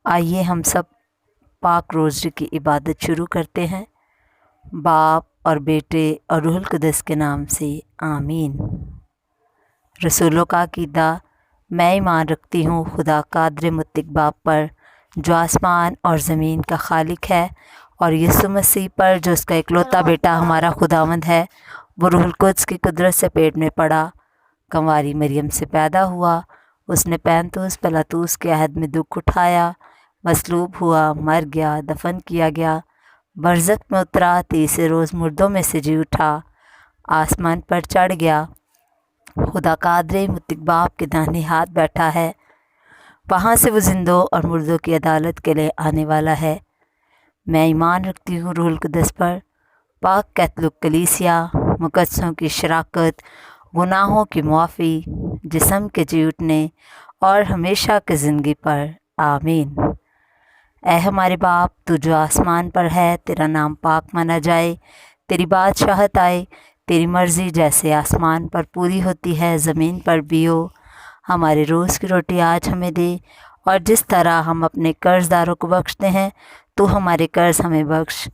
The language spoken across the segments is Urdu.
آئیے ہم سب پاک روزے کی عبادت شروع کرتے ہیں۔ باپ اور بیٹے اور روح القدس کے نام سے آمین۔ رسولوں کا عقیدہ: میں ایمان رکھتی ہوں خدا قادر مطلق باپ پر جو آسمان اور زمین کا خالق ہے، اور یسوع مسیح پر جو اس کا اکلوتا بیٹا ہمارا خداوند ہے۔ وہ روح القدس کی قدرت سے پیٹ میں پڑا، کنواری مریم سے پیدا ہوا، اس نے پینتوس پلاطوس کے عہد میں دکھ اٹھایا، مصلوب ہوا، مر گیا، دفن کیا گیا، برزخ میں اترا، تیسرے روز مردوں میں سے جی اٹھا، آسمان پر چڑھ گیا، خدا قادر مطلق باپ کے داہنے ہاتھ بیٹھا ہے، وہاں سے وہ زندوں اور مردوں کی عدالت کے لیے آنے والا ہے۔ میں ایمان رکھتی ہوں روح القدس پر، پاک کیتھولک کلیسیا، مقدسوں کی شراکت، گناہوں کی معافی، جسم کے جی اٹھنے اور ہمیشہ کی زندگی پر، آمین۔ اے ہمارے باپ، تو جو آسمان پر ہے، تیرا نام پاک مانا جائے، تیری بادشاہت آئے، تیری مرضی جیسے آسمان پر پوری ہوتی ہے زمین پر بھی ہو۔ ہمارے روز کی روٹی آج ہمیں دے، اور جس طرح ہم اپنے قرض داروں کو بخشتے ہیں تو ہمارے قرض ہمیں بخش،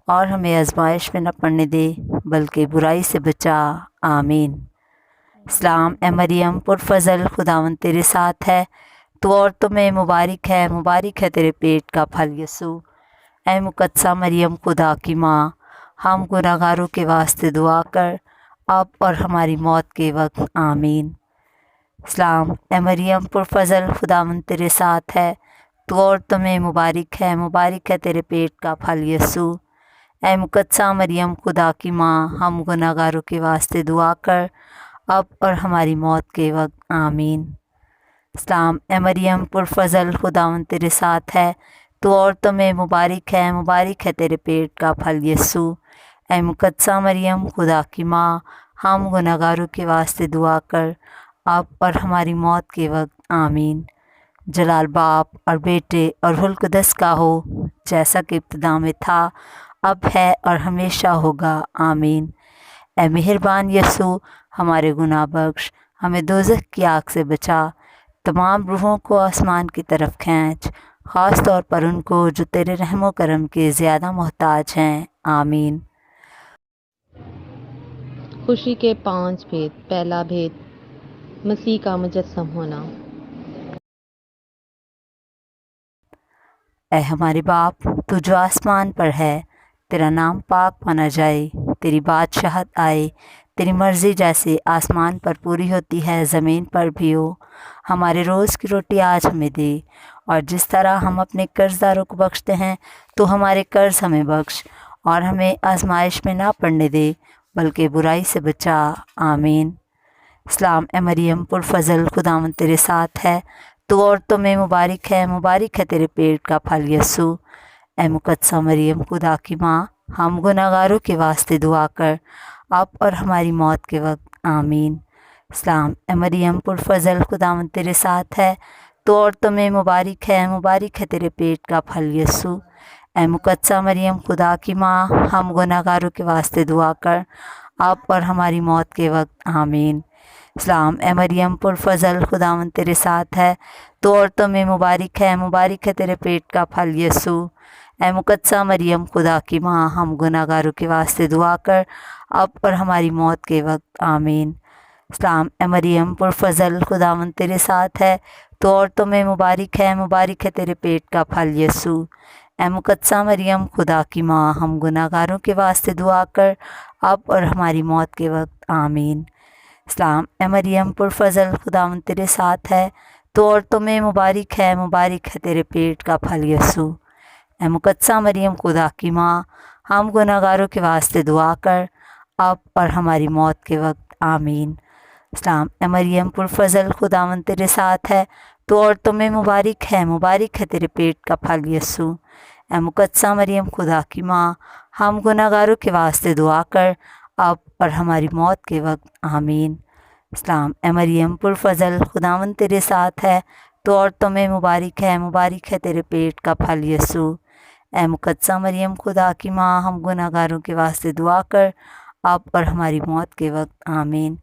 اور ہمیں آزمائش میں نہ پڑنے دے بلکہ برائی سے بچا، آمین۔ سلام اے مریم پرفضل، خداوند تیرے ساتھ ہے، تو عورتوں میں مبارک ہے تیرے پیٹ کا پھل یسوع۔ اے مقدسہ مریم خدا کی ماں، ہم گناہ گاروں کے واسطے دعا کر، اب اور ہماری موت کے وقت، آمین۔ سلام اے مریم پرفضل، خداوند تیرے ساتھ ہے، تو عورتوں میں مبارک ہے تیرے پیٹ کا پھل یسوع۔ اے مقدسہ مریم خدا کی ماں، ہم گناہ گاروں کے واسطے دعا کر، اب اور ہماری موت کے وقت، آمین۔ سلام اے مریم پرفضل، خداوند تیرے ساتھ ہے، تو عورتوں میں مبارک ہے تیرے پیٹ کا پھل یسوع۔ اے مقدسہ مریم خدا کی ماں، ہم گناہ گاروں کے واسطے دعا کر، اب اور ہماری موت کے وقت، آمین۔ جلال باپ اور بیٹے اور روح القدس کا ہو، جیسا کہ ابتدا میں تھا، اب ہے اور ہمیشہ ہوگا، آمین۔ اے مہربان یسوع، ہمارے گناہ بخش، ہمیں دوزخ کی آگ سے بچا، تمام روحوں کو آسمان کی طرف کھینچ، خاص طور پر ان کو جو تیرے رحم و کرم کے زیادہ محتاج ہیں، آمین۔ خوشی کے 5 بھید۔ پہلا بھید، مسیح کا مجسم ہونا۔ اے ہمارے باپ، تو جو آسمان پر ہے، تیرا نام پاک مانا جائے، تیری بادشاہت آئے، تیری مرضی جیسے آسمان پر پوری ہوتی ہے زمین پر بھی ہو۔ ہمارے روز کی روٹی آج ہمیں دے، اور جس طرح ہم اپنے قرض داروں کو بخشتے ہیں تو ہمارے قرض ہمیں بخش، اور ہمیں آزمائش میں نہ پڑنے دے بلکہ برائی سے بچا، آمین۔ سلام اے مریم پرفضل، خداوند تیرے ساتھ ہے، تو عورتوں میں مبارک ہے تیرے پیٹ کا پھل یسوع۔ اے مقدسہ مریم خدا کی ماں، ہم گناہ گاروں کے واسطے دعا کر، اب اور ہماری موت کے وقت، آمین۔ سلام اے مریم پرفضل، خداوند تیرے ساتھ ہے، تو عورتوں میں مبارک ہے تیرے پیٹ کا پھل یسوع۔ اے مقدسہ مریم خدا کی ماں، ہم گناہ گاروں کے واسطے دعا کر، اب اور ہماری موت کے وقت، آمین۔ سلام اے مریم پرفضل، خداوند تیرے ساتھ ہے، تو عورتوں میں مبارک ہے تیرے پیٹ کا پھل یسوع۔ اے مقدسہ مریم خدا کی ماں، ہم گناہ گاروں کے واسطے دعا کر، اب اور ہماری موت کے وقت، آمین۔ سلام اے مریم پرفضل، خداوند تیرے ساتھ ہے، تو عورتوں میں مبارک ہے تیرے پیٹ کا پھل یسوع۔ اے مقدسہ مریم خدا کی ماں، ہم گناہ گاروں کے واسطے دعا کر، اب اور ہماری موت کے وقت، آمین۔ سلام اے مریم پرفضل، خداوند تیرے ساتھ ہے، تو عورتوں میں مبارک ہے تیرے پیٹ کا پھل یسوع۔ اے مقدسہ مریم خدا کی ماں، ہم گناہ گاروں کے واسطے دعا کر، اب اور ہماری موت کے وقت، آمین۔ سلام اے مریم پرفضل، خداوند تیرے ساتھ ہے، تو عورتوں میں مبارک ہے تیرے پیٹ کا پھل یسوع۔ اے مقدسہ مریم خدا کی ماں، ہم گناہ گاروں کے واسطے دعا کر، اب اور ہماری موت کے وقت، آمین۔ سلام اے مریم پرفضل، خداوند تیرے ساتھ ہے، تو عورتوں میں مبارک ہے تیرے پیٹ کا پھل یسوع۔ اے مقدسہ مریم خدا کی ماں، ہم گناہ گاروں کے واسطے دعا کر، اب اور ہماری موت کے وقت، آمین۔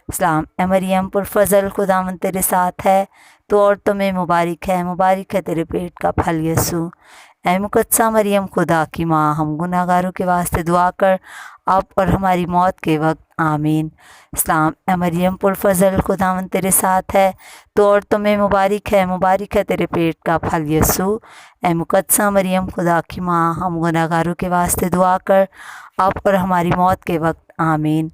سلام اے مریم پرفضل خداوند تیرے ساتھ ہے، تو عورتوں میں مبارک ہے تیرے پیٹ کا پھل یسوع۔ اے مقدسہ مریم خدا کی ماں، ہم گناہ گاروں کے واسطے دعا کر اب اور ہماری موت کے وقت آمین۔ سلام اے مریم پرفضل خداوند تیرے ساتھ ہے، تو عورتوں میں مبارک ہے تیرے پیٹ کا پھل یسوع۔ اے مقدسہ مریم خدا کی ماں، ہم گناہ گاروں کے واسطے دعا کر اب اور ہماری موت کے وقت آمین۔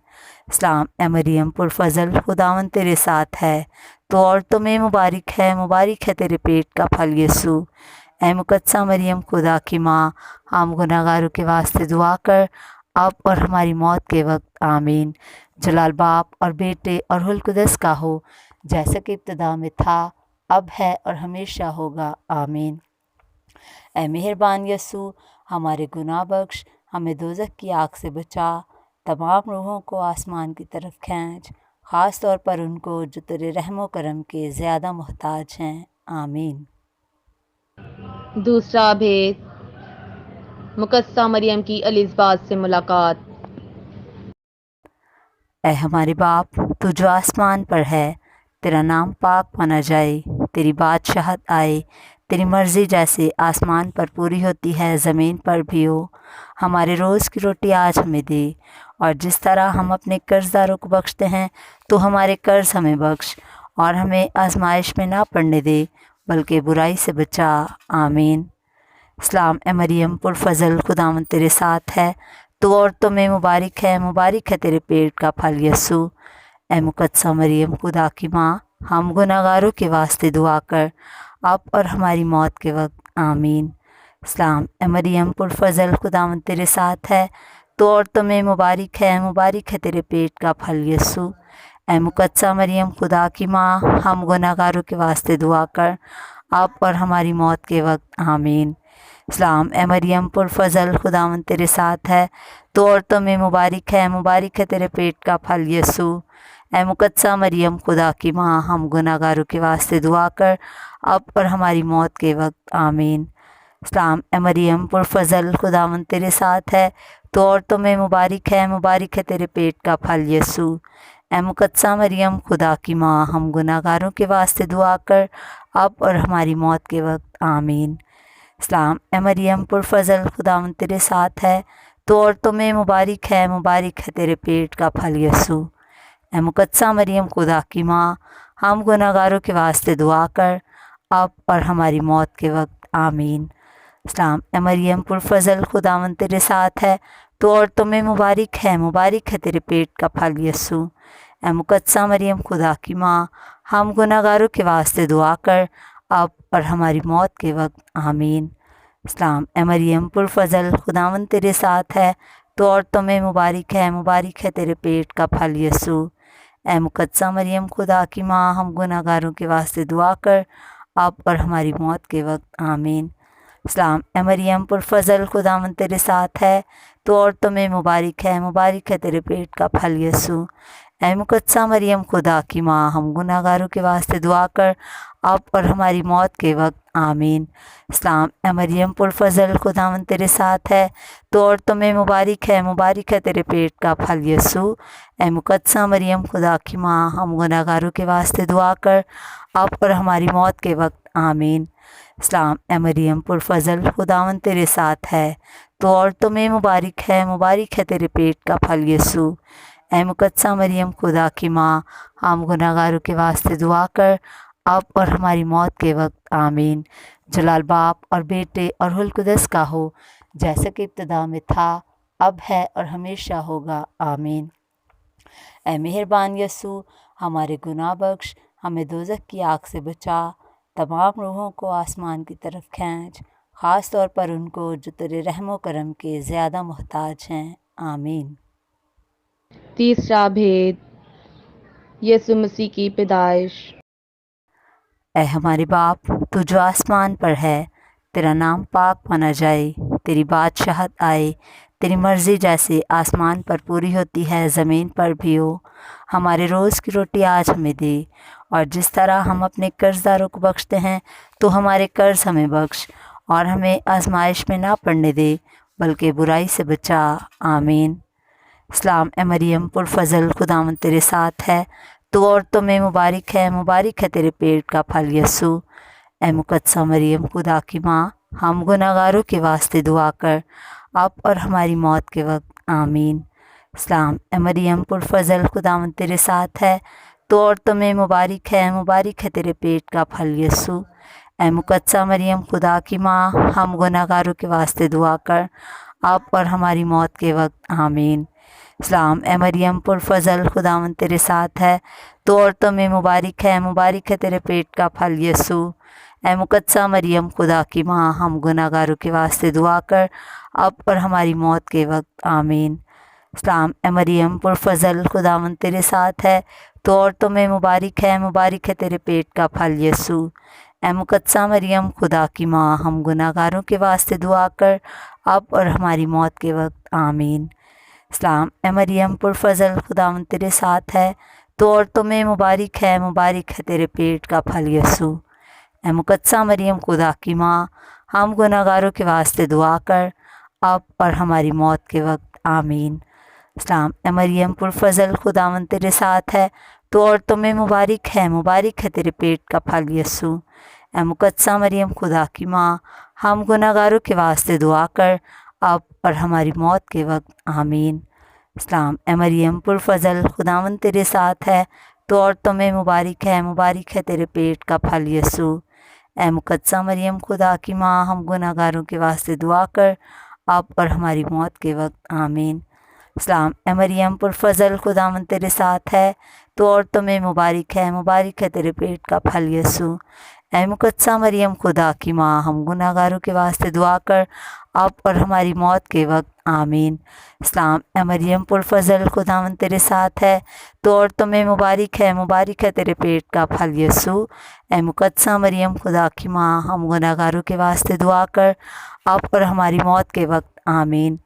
سلام اے مریم پرفضل خداوند تیرے ساتھ ہے، تو عورتوں میں مبارک ہے تیرے پیٹ کا پھل یسوع۔ اے مقدسہ مریم خدا کی ماں، ہم گناہ گاروں کے واسطے دعا کر اب اور ہماری موت کے وقت آمین۔ جلال باپ اور بیٹے اور روح القدس کا ہو، جیسا کہ ابتدا میں تھا، اب ہے اور ہمیشہ ہوگا، آمین۔ اے مہربان یسوع، ہمارے گناہ بخش، ہمیں دوزخ کی آگ سے بچا، تمام روحوں کو آسمان کی طرف کھینچ، خاص طور پر ان کو جو تیرے رحم و کرم کے زیادہ محتاج ہیں، آمین۔ دوسرا بھید، مقدسہ مریم کی الزبات سے ملاقات۔ اے ہمارے باپ، تو جو آسمان پر ہے، تیرا نام پاک مانا جائے، تیری بادشاہت آئے، تیری مرضی جیسے آسمان پر پوری ہوتی ہے زمین پر بھی ہو۔ ہمارے روز کی روٹی آج ہمیں دے، اور جس طرح ہم اپنے قرض داروں کو بخشتے ہیں تو ہمارے قرض ہمیں بخش، اور ہمیں آزمائش میں نہ پڑنے دے بلکہ برائی سے بچا، آمین۔ سلام اے مریم پرفضل خداوند تیرے ساتھ ہے، تو عورتوں میں مبارک ہے تیرے پیٹ کا پھل یسوع۔ اے مقدسہ مریم خدا کی ماں، ہم گناہ گاروں کے واسطے دعا کر اب اور ہماری موت کے وقت آمین۔ سلام اے مریم پرفضل خداوند تیرے ساتھ ہے، تو عورتوں میں مبارک ہے تیرے پیٹ کا پھل یسوع۔ اے مقدسہ مریم خدا کی ماں، ہم گناہ گاروں کے واسطے دعا کر اب اور ہماری موت کے وقت آمین۔ سلام اے مریم پرفضل خداوند تیرے ساتھ ہے، تو عورتوں میں مبارک ہے تیرے پیٹ کا پھل یسوع۔ اے مقدسہ مریم خدا کی ماں، ہم گناہ گاروں کے واسطے دعا کر اب اور ہماری موت کے وقت آمین۔ سلام اے مریم پرفضل خداوند تیرے ساتھ ہے، تو عورتوں میں مبارک ہے تیرے پیٹ کا پھل یسوع۔ اے مقدسہ مریم خدا کی ماں، ہم گناہ گاروں کے واسطے دعا کر اب اور ہماری موت کے وقت آمین۔ سلام اے مریم پرفضل خداوند تیرے ساتھ ہے، تو عورتوں میں مبارک ہے تیرے پیٹ کا پھل یسوع۔ اے مقدسہ مریم خدا کی ماں، ہم گناہ گاروں کے واسطے دعا کر اب اور ہماری موت کے وقت آمین۔ سلام اے مریم پرفضل خداوند تیرے ساتھ ہے، تو عورتوں میں مبارک ہے تیرے پیٹ کا پھل یسوع۔ اے مقدسہ مریم خدا کی ماں، ہم گناہ گاروں کے واسطے دعا کر اب اور ہماری موت کے وقت آمین۔ سلام اے مریم پرفضل خداوند تیرے ساتھ ہے، تو عورتوں میں مبارک ہے تیرے پیٹ کا پھل یسوع۔ اے مقدسہ مریم خدا کی ماں، ہم گناہ گاروں کے واسطے دعا کر اب اور ہماری موت کے وقت آمین۔ سلام اے مریم پرفضل خداوند تیرے ساتھ ہے، تو عورتوں میں مبارک ہے تیرے پیٹ کا پھل یسوع۔ اے مقدسہ مریم خدا کی ماں، ہم گناہ گاروں کے واسطے دعا کر اب اور ہماری موت کے وقت آمین۔ سلام اے مریم پرفضل خداوند تیرے ساتھ ہے، تو عورتوں میں مبارک ہے تیرے پیٹ کا پھل یسوع۔ اے مقدسہ مریم خدا کی ماں، ہم گناہ گاروں کے واسطے دعا کر اب اور ہماری موت کے وقت آمین۔ سلام اے مریم پرفضل خداوند تیرے ساتھ ہے، تو عورتوں میں مبارک ہے تیرے پیٹ کا پھل یسوع۔ اے مقدسہ مریم خدا کی ماں، ہم گناہ گاروں کے واسطے دعا کر اب اور ہماری موت کے وقت آمین۔ جلال باپ اور بیٹے اور روح القدس کا ہو، جیسا کہ ابتدا میں تھا، اب ہے اور ہمیشہ ہوگا، آمین۔ اے مہربان یسوع، ہمارے گناہ بخش، ہمیں دوزخ کی آگ سے بچا، تمام روحوں کو آسمان کی طرف کھینچ، خاص طور پر ان کو جو تیرے رحم و کرم کے زیادہ محتاج ہیں، آمین۔ تیسرا بھید، یسوع مسیح کی پیدائش۔ اے ہمارے باپ، تو جو آسمان پر ہے، تیرا نام پاک مانا جائے، تیری بادشاہت آئے، تیری مرضی جیسے آسمان پر پوری ہوتی ہے زمین پر بھی ہو۔ ہمارے روز کی روٹی آج ہمیں دے، اور جس طرح ہم اپنے قرض داروں کو بخشتے ہیں تو ہمارے قرض ہمیں بخش، اور ہمیں آزمائش میں نہ پڑنے دے بلکہ برائی سے بچا، آمین۔ سلام اے مریم پرفضل، خداوند تیرے ساتھ ہے، تو عورتوں میں مبارک ہے تیرے پیٹ کا پھل یسوع۔ اے مقدسہ مریم خدا کی ماں، ہم گناہ گاروں کے واسطے دعا کر، اب اور ہماری موت کے وقت آمین۔ سلام اے مریم پرفضل، خداوند تیرے ساتھ ہے، تو عورتوں میں مبارک ہے تیرے پیٹ کا پھل یسوع۔ اے مقدسہ مریم خدا کی ماں، ہم گناہ گاروں کے واسطے دعا کر، اب اور ہماری موت کے وقت آمین۔ سلام اے مریم پرفضل، خداوند تیرے ساتھ ہے، تو عورتوں میں مبارک ہے تیرے پیٹ کا پھل یسوع۔ اے مقدسہ مریم خدا کی ماں، ہم گناہ گاروں کے واسطے دعا کر، اب اور ہماری موت کے وقت آمین۔ سلام اے مریم پرفضل، خداوند تیرے ساتھ ہے، تو عورتوں میں مبارک ہے تیرے پیٹ کا پھل یسوع۔ اے مقدسہ مریم خدا کی ماں، ہم گناہ گاروں کے واسطے دعا کر، اب اور ہماری موت کے وقت آمین۔ سلام اے مریم پرفضل، خداوند تیرے ساتھ ہے، تو عورتوں میں مبارک ہے تیرے پیٹ کا پھل یسوع۔ اے مقدسہ مریم خدا کی ماں، ہم گناہ گاروں کے واسطے دعا کر، اب اور ہماری موت کے وقت آمین۔ سلام اے مریم پرفضل، خداوند تیرے ساتھ ہے، تو عورتوں میں مبارک ہے تیرے پیٹ کا پھل یسوع۔ اے مقدسہ مریم خدا کی ماں، ہم گناہ گاروں کے واسطے دعا کر، اب اور ہماری موت کے وقت آمین۔ سلام اے مریم پرفضل، خداوند تیرے ساتھ ہے، تو عورتوں میں مبارک ہے تیرے پیٹ کا پھل یسوع۔ اے مقدسہ مریم خدا کی ماں، ہم گناہ گاروں کے واسطے دعا کر، اب اور ہماری موت کے وقت آمین۔ سلام اے مریم پرفضل، خداوند تیرے ساتھ ہے، تو عورتوں میں مبارک ہے تیرے پیٹ کا پھل یسوع۔ اے مقدسہ مریم خدا کی ماں، ہم گناہ گاروں کے واسطے دعا کر، اب اور ہماری موت کے وقت آمین۔ سلام اے مریم پرفضل، خداوند تیرے ساتھ ہے، تو عورتوں میں مبارک ہے تیرے پیٹ کا پھل یسوع۔ اے مقدسہ مریم خدا کی ماں، ہم گناہ گاروں کے واسطے دعا کر، اب اور ہماری موت کے وقت آمین۔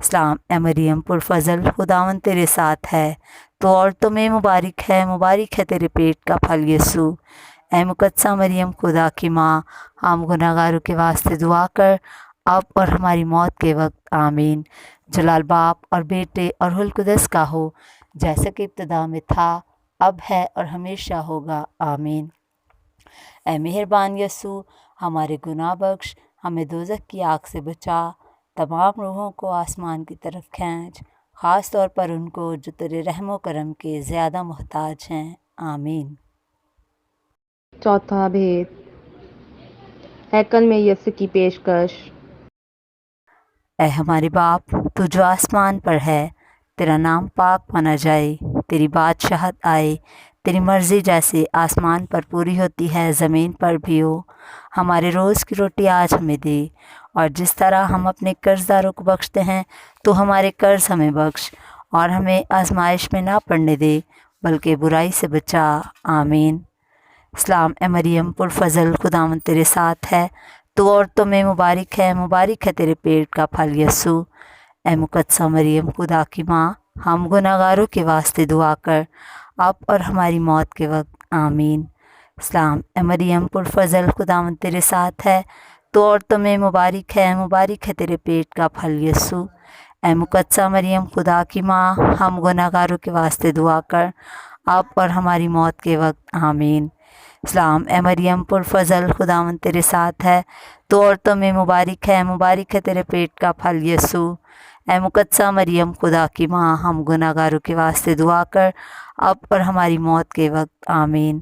سلام اے مریم پرفضل، خداوند تیرے ساتھ ہے، تو عورتوں میں مبارک ہے تیرے پیٹ کا پھل یسوع۔ اے مقدسہ مریم خدا کی ماں، ہم گناہ گاروں کے واسطے دعا کر، اب اور ہماری موت کے وقت آمین۔ جلال باپ اور بیٹے اور روح القدس کا ہو، جیسا کہ ابتدا میں تھا، اب ہے اور ہمیشہ ہوگا، آمین۔ اے مہربان یسوع، ہمارے گناہ بخش، ہمیں دوزخ کی آگ سے بچا، تمام روحوں کو آسمان کی طرف کھینچ، خاص طور پر ان کو جو تیرے رحم و کرم کے زیادہ محتاج ہیں، آمین۔ چوتھا بھید، ہیکل میں یسوع کی پیشکش۔ اے ہمارے باپ، تو جو آسمان پر ہے، تیرا نام پاک مانا جائے، تیری بادشاہت آئے، تیری مرضی جیسے آسمان پر پوری ہوتی ہے زمین پر بھی ہو۔ ہمارے روز کی روٹی آج ہمیں دے، اور جس طرح ہم اپنے قرض داروں کو بخشتے ہیں، تو ہمارے قرض ہمیں بخش، اور ہمیں آزمائش میں نہ پڑنے دے، بلکہ برائی سے بچا، آمین۔ سلام اے مریم پرفضل، خداوند تیرے ساتھ ہے، تو عورتوں میں مبارک ہے تیرے پیٹ کا پھل یسوع۔ اے مقدسہ مریم خدا کی ماں، ہم گناہ گاروں کے واسطے دعا کر، اب اور ہماری موت کے وقت آمین۔ سلام اے مریم پرفضل، خداوند تیرے ساتھ ہے، تو عورتوں میں مبارک ہے تیرے پیٹ کا پھل یسوع۔ اے مقدسہ مریم خدا کی ماں، ہم گناہ گاروں کے واسطے دعا کر، اب اور ہماری موت کے وقت آمین۔ سلام اے مریم پرفضل، خداوند تیرے ساتھ ہے، تو عورتوں میں مبارک ہے تیرے پیٹ کا پھل یسوع۔ اے مقدسہ مریم خدا کی ماں، ہم گناہ گاروں کے واسطے دعا کر، اب اور ہماری موت کے وقت آمین۔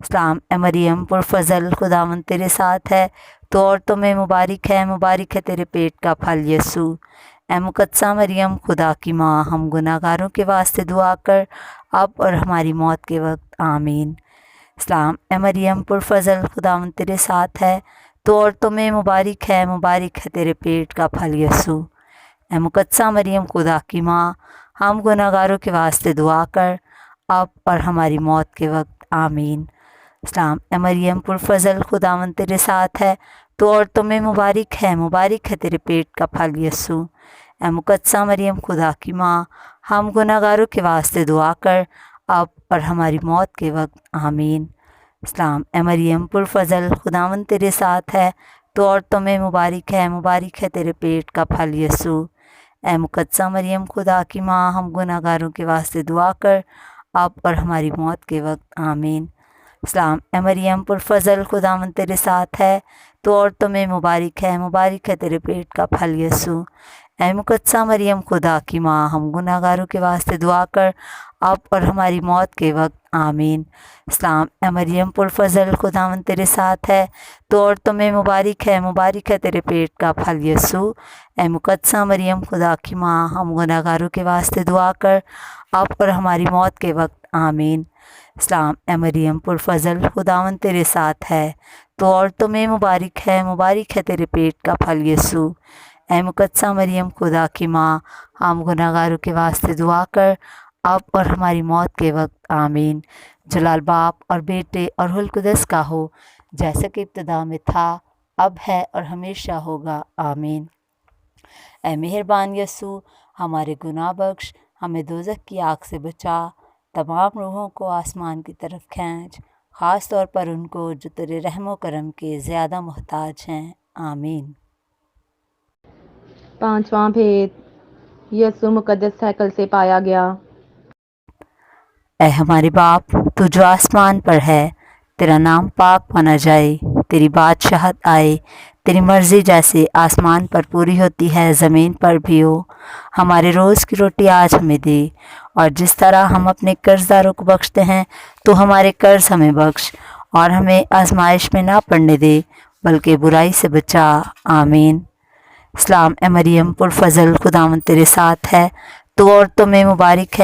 سلام اے مریم پرفضل، خداوند تیرے ساتھ ہے، تو عورتوں میں مبارک ہے تیرے پیٹ کا پھل یسوع۔ اے مقدسہ مریم خدا کی ماں، ہم گناہ گاروں کے واسطے دعا کر، اب اور ہماری موت کے وقت آمین۔ سلام اے مریم پرفضل، خداوند تیرے ساتھ ہے، تو عورتوں میں مبارک ہے تیرے پیٹ کا پھل یسوع۔ اے مقدسہ مریم خدا کی ماں، ہم گناہ گاروں کے واسطے دعا کر، اب اور ہماری موت کے وقت آمین۔ سلام اے مریم پرفضل، خداوند تیرے ساتھ ہے، تو عورتوں میں مبارک ہے تیرے پیٹ کا پھل یسوع۔ اے مقدسہ مریم خدا کی ماں، ہم گناہ گاروں کے واسطے دعا کر، اب اور ہماری موت کے وقت آمین۔ سلام اے مریم پرفضل، خداوند تیرے ساتھ ہے، تو عورتوں میں مبارک ہے تیرے پیٹ کا پھل یسوع۔ اے مقدسہ مریم خدا کی ماں، ہم گناہگاروں کے واسطے دعا کر اب اور ہماری موت کے وقت آمین۔ سلام اے مریم پرفضل، خداوند تیرے ساتھ ہے، تو عورتوں میں مبارک ہے تیرے پیٹ کا پھل یسوع۔ اے مقدسہ مریم خدا کی ماں، ہم گناہگاروں کے واسطے دعا کر اب اور ہماری موت کے وقت آمین۔ سلام اے مریم پرفضل، خداوند تیرے ساتھ ہے، تو عورتوں میں مبارک ہے تیرے پیٹ کا پھل یسوع۔ اے مقدسہ مریم خدا کی ماں، ہم گناہگاروں کے واسطے دعا کر اب اور ہماری موت کے وقت آمین۔ سلام اے مریم پرفضل، خداوند تیرے ساتھ ہے، تو عورتوں میں مبارک ہے تیرے پیٹ کا پھل یسوع۔ اے مقدسہ مریم خدا کی ماں، ہم گناہگاروں کے واسطے دعا کر اب اور ہماری موت کے وقت آمین۔ جلال باپ اور بیٹے اور روح القدس کا ہو، جیسا کہ ابتدا میں تھا، اب ہے اور ہمیشہ ہوگا، آمین۔ اے مہربان یسوع، ہمارے گناہ بخش، ہمیں دوزخ کی آگ سے بچا، تمام روحوں کو آسمان کی طرف کھینچ، خاص طور پر ان کو جو تیرے رحم و کرم کے زیادہ محتاج ہیں، آمین۔ پانچواں بھید، یسوع مقدس ہیکل سے پایا گیا۔ اے ہمارے باپ، تو جو آسمان پر ہے، تیرا نام پاک مانا جائے، تیری بادشاہت آئے، تیری مرضی جیسے آسمان پر پوری ہوتی ہے زمین پر بھی ہو۔ ہمارے روز کی روٹی آج ہمیں دے، اور جس طرح ہم اپنے قرض داروں کو بخشتے ہیں تو ہمارے قرض ہمیں بخش، اور ہمیں آزمائش میں نہ پڑنے دے بلکہ برائی سے بچا، آمین۔ سلام اے مریم پرفضل، خداوند تیرے ساتھ ہے، تو عورتوں میں مبارک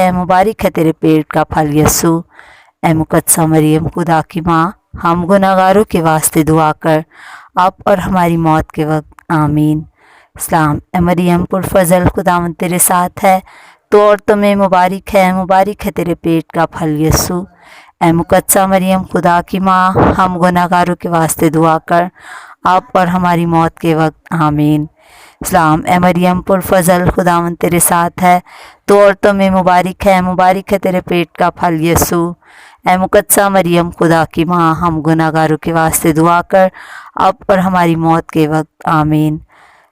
ہے تیرے پیٹ کا پھل یسوع۔ اے مقدسہ مریم خدا کی ماں، ہم گناہگاروں کے واسطے دعا کر اب اور ہماری موت کے وقت آمین۔ سلام اے مریم پرفضل، خداوند تیرے ساتھ ہے، تو عورتوں میں مبارک ہے تیرے پیٹ کا پھل یسوع۔ اے مقدسہ مریم خدا کی ماں، ہم گناہگاروں کے واسطے دعا کر اب اور ہماری موت کے وقت آمین۔ سلام اے مریم پرفضل، خداوند تیرے ساتھ ہے، تو عورتوں میں مبارک ہے تیرے پیٹ کا پھل یسوع۔ اے مقدسہ مریم خدا کی ماں، ہم گناہگاروں کے واسطے دعا کر اب اور ہماری موت کے وقت آمین۔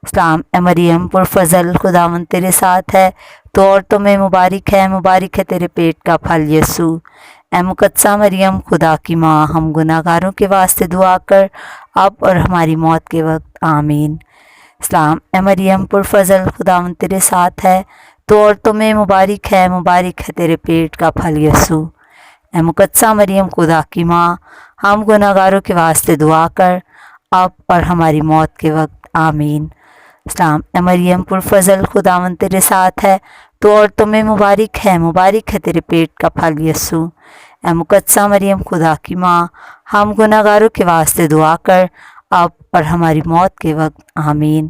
سلام اے مریم پرفضل، خداوند تیرے ساتھ ہے، تو عورتوں میں مبارک ہے تیرے پیٹ کا پھل یسوع۔ اے مقدسہ مریم خدا کی ماں، ہم گناہگاروں کے واسطے دعا کر اب اور ہماری موت کے وقت آمین۔ سلام اے مریم پرفضل، خداوند تیرے ساتھ ہے، تو عورتوں میں مبارک ہے تیرے پیٹ کا پھل یسوع۔ اے مقدسہ مریم خدا کی ماں، ہم گناہگاروں کے واسطے دعا کر اب اور ہماری موت کے وقت آمین۔ سلام اے مریم پرفضل، خداوند تیرے ساتھ ہے، تو عورتوں میں مبارک ہے تیرے پیٹ کا پھل یسوع۔ اے مقدسہ مریم خدا کی ماں، ہم گناہگاروں کے واسطے دعا کر اب اور ہماری موت کے وقت آمین۔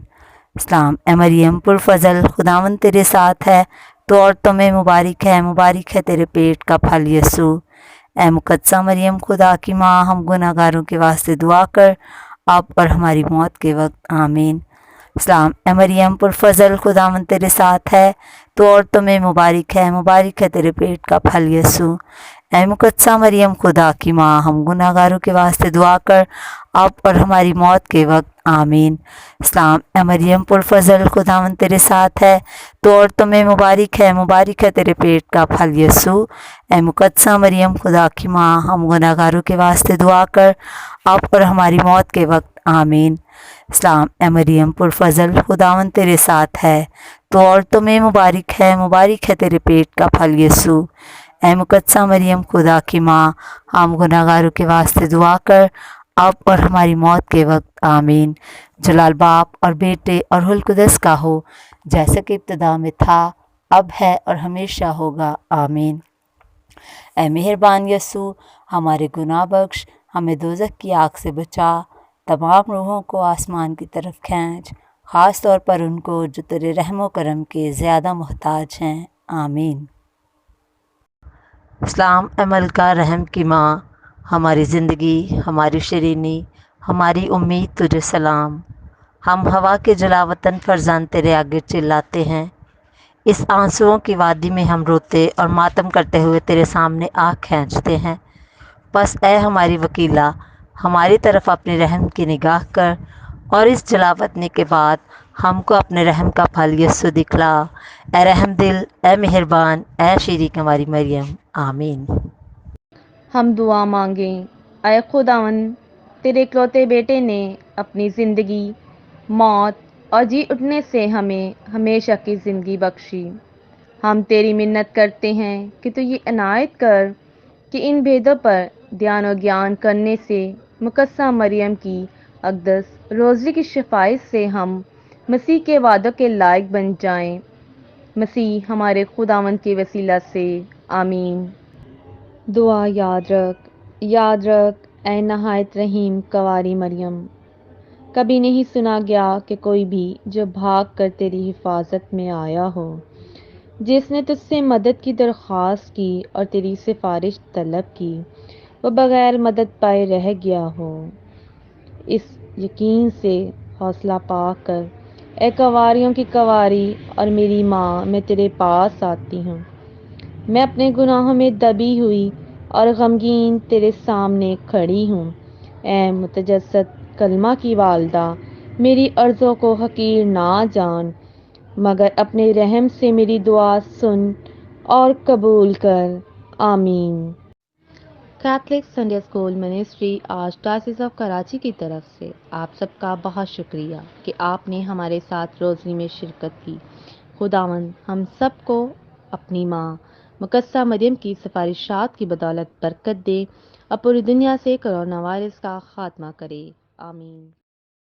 سلام اے مریم پرفضل، خداوند تیرے ساتھ ہے، تو عورتوں میں مبارک ہے تیرے پیٹ کا پھل یسوع۔ اے مقدسہ مریم خدا کی ماں، ہم گناہگاروں کے واسطے دعا کر اب اور ہماری موت کے وقت آمین۔ سلام اے مریم پرفضل، خداوند تیرے ساتھ ہے، تو عورتوں میں مبارک ہے تیرے پیٹ کا پھل یسوع۔ اے مقدسہ مریم خدا کی ماں، ہم گناہگاروں کے واسطے دعا کر اب اور ہماری موت کے وقت آمین۔ سلام اے مریم پرفضل، خداوند تیرے ساتھ ہے، تو عورتوں میں مبارک ہے تیرے پیٹ کا پھل یسوع۔ اے مقدسہ مریم خدا کی ماں، ہم گناہگاروں کے واسطے دعا کر اب اور ہماری موت کے وقت آمین۔ سلام اے مریم پرفضل، خداوند تیرے ساتھ ہے، تو عورتوں میں مبارک ہے تیرے پیٹ کا پھل یسوع۔ اے مقدسہ مریم خدا کی ماں، ہم گناہگاروں کے واسطے دعا کر اب اور ہماری موت کے وقت آمین۔ جلال باپ اور بیٹے اور روح القدس کا ہو، جیسا کہ ابتدا میں تھا، اب ہے اور ہمیشہ ہوگا، آمین۔ اے مہربان یسوع، ہمارے گناہ بخش، ہمیں دوزخ کی آگ سے بچا، تمام روحوں کو آسمان کی طرف کھینچ، خاص طور پر ان کو جو تیرے رحم و کرم کے زیادہ محتاج ہیں، آمین۔ سلام اے ملکہ رحم کی ماں، ہماری زندگی، ہماری شیرینی، ہماری امید تجھے سلام۔ ہم ہوا کے جلا وطن فرزند تیرے آگے چلاتے ہیں، اس آنسوؤں کی وادی میں ہم روتے اور ماتم کرتے ہوئے تیرے سامنے آنکھ کھینچتے ہیں۔ بس اے ہماری وکیلہ، ہماری طرف اپنی رحم کی نگاہ کر، اور اس جلا وطنی کے بعد ہم کو اپنے رحم کا پھل یسوع دکھلا، اے رحم دل، اے مہربان، اے شریک ہماری مریم، آمین۔ ہم دعا مانگیں۔ اے خداوند، تیرے اکلوتے بیٹے نے اپنی زندگی، موت اور جی اٹھنے سے ہمیں ہمیشہ کی زندگی بخشی۔ ہم تیری منت کرتے ہیں کہ تو یہ عنایت کر کہ ان بھیدوں پر دھیان و گیان کرنے سے مقدسہ مریم کی اقدس روزی کی شفاعت سے ہم مسیح کے وعدوں کے لائق بن جائیں۔ مسیح ہمارے خداوند کے وسیلہ سے، آمین۔ دعا یاد رکھ اے نہایت رحیم کنواری مریم، کبھی نہیں سنا گیا کہ کوئی بھی جو بھاگ کر تیری حفاظت میں آیا ہو، جس نے تجھ سے مدد کی درخواست کی اور تیری سفارش طلب کی، وہ بغیر مدد پائے رہ گیا ہو۔ اس یقین سے حوصلہ پا کر اے کنواریوں کی کنواری اور میری ماں، میں تیرے پاس آتی ہوں۔ میں اپنے گناہوں میں دبی ہوئی اور غمگین تیرے سامنے کھڑی ہوں۔ اے متجسد کلمہ کی والدہ، میری عرضوں کو حقیر نہ جان، مگر اپنے رحم سے میری دعا سن اور قبول کر، آمین۔ Catholic Sunday school ministry archdiocese of Karachi کی طرف سے آپ سب کا بہت شکریہ کہ آپ نے ہمارے ساتھ روزری میں شرکت کی۔ خداوند ہم سب کو اپنی ماں مقدسہ مریم کی سفارشات کی بدولت برکت دے اور پوری دنیا سے کرونا وائرس کا خاتمہ کرے، آمین۔